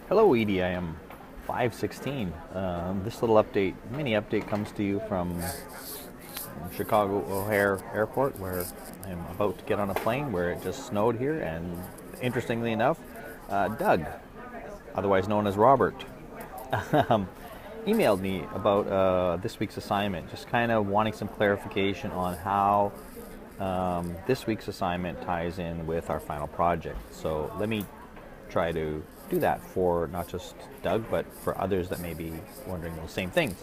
Hello EDIM 516. This little mini update comes to you from Chicago O'Hare Airport, where I'm about to get on a plane where it just snowed here, and interestingly enough, Doug, otherwise known as Robert, emailed me about this week's assignment, just kind of wanting some clarification on how this week's assignment ties in with our final project. So let me try to do that for not just Doug, but for others that may be wondering those same things.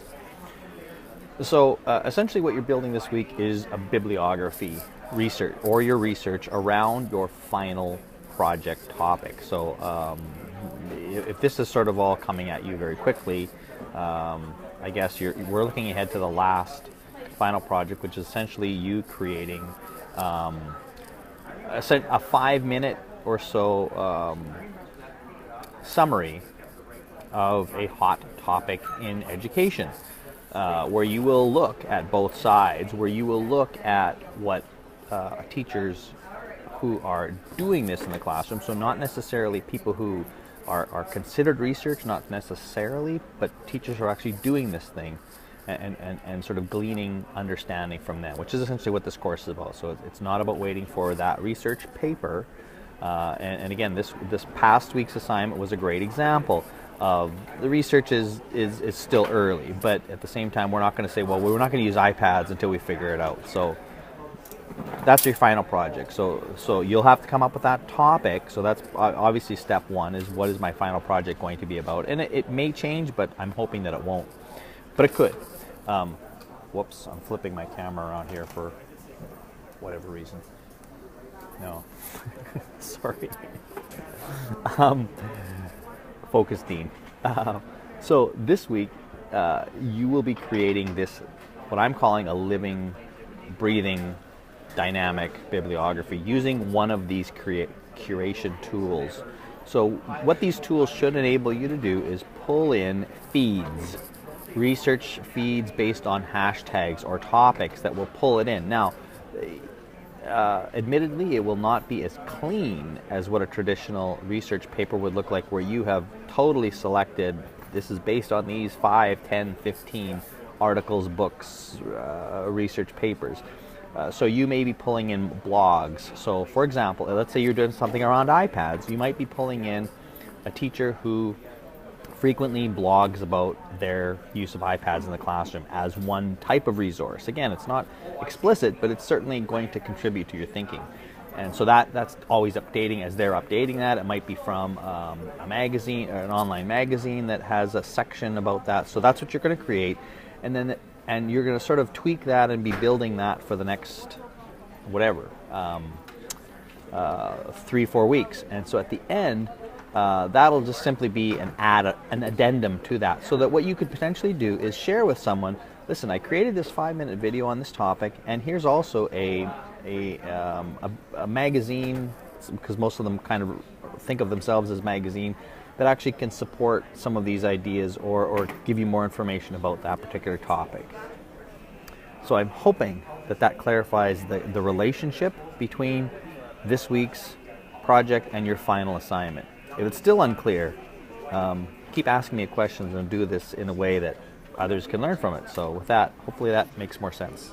So essentially what you're building this week is a bibliography research, or your research around your final project topic. So if this is sort of all coming at you very quickly, I guess we're looking ahead to the last final project, which is essentially you creating a 5-minute or so summary of a hot topic in education, where you will look at both sides, where you will look at what teachers who are doing this in the classroom, so not necessarily people who are considered research, not necessarily, but teachers who are actually doing this thing, and sort of gleaning understanding from them, which is essentially what this course is about. So it's not about waiting for that research paper. And again, this past week's assignment was a great example of the research is still early, but at the same time, we're not going to say, well, we're not going to use iPads until we figure it out. So that's your final project. So you'll have to come up with that topic. So that's obviously step one, is what is my final project going to be about? And it may change, but I'm hoping that it won't. But it could. Whoops, I'm flipping my camera around here for whatever reason. No, sorry. Focus, Dean. So this week, you will be creating this, what I'm calling a living, breathing, dynamic bibliography using one of these curation tools. So what these tools should enable you to do is pull in feeds, research feeds based on hashtags or topics that will pull it in. Now, admittedly, it will not be as clean as what a traditional research paper would look like, where you have totally selected, this is based on these 5, 10, 15 articles, books, research papers. So you may be pulling in blogs. So for example, let's say you're doing something around iPads. You might be pulling in a teacher who frequently blogs about their use of iPads in the classroom as one type of resource. Again, it's not explicit, but it's certainly going to contribute to your thinking. And so that's always updating as they're updating that. It might be from a magazine, or an online magazine that has a section about that. So that's what you're going to create. And you're going to sort of tweak that and be building that for the next, whatever, 3-4 weeks. And so at the end, that'll just simply be an addendum to that, so that what you could potentially do is share with someone, listen, I created this 5-minute video on this topic, and here's also a magazine, because most of them kind of think of themselves as magazine, that actually can support some of these ideas or give you more information about that particular topic. So I'm hoping that clarifies the relationship between this week's project and your final assignment. If it's still unclear, keep asking me questions and do this in a way that others can learn from it. So with that, hopefully that makes more sense.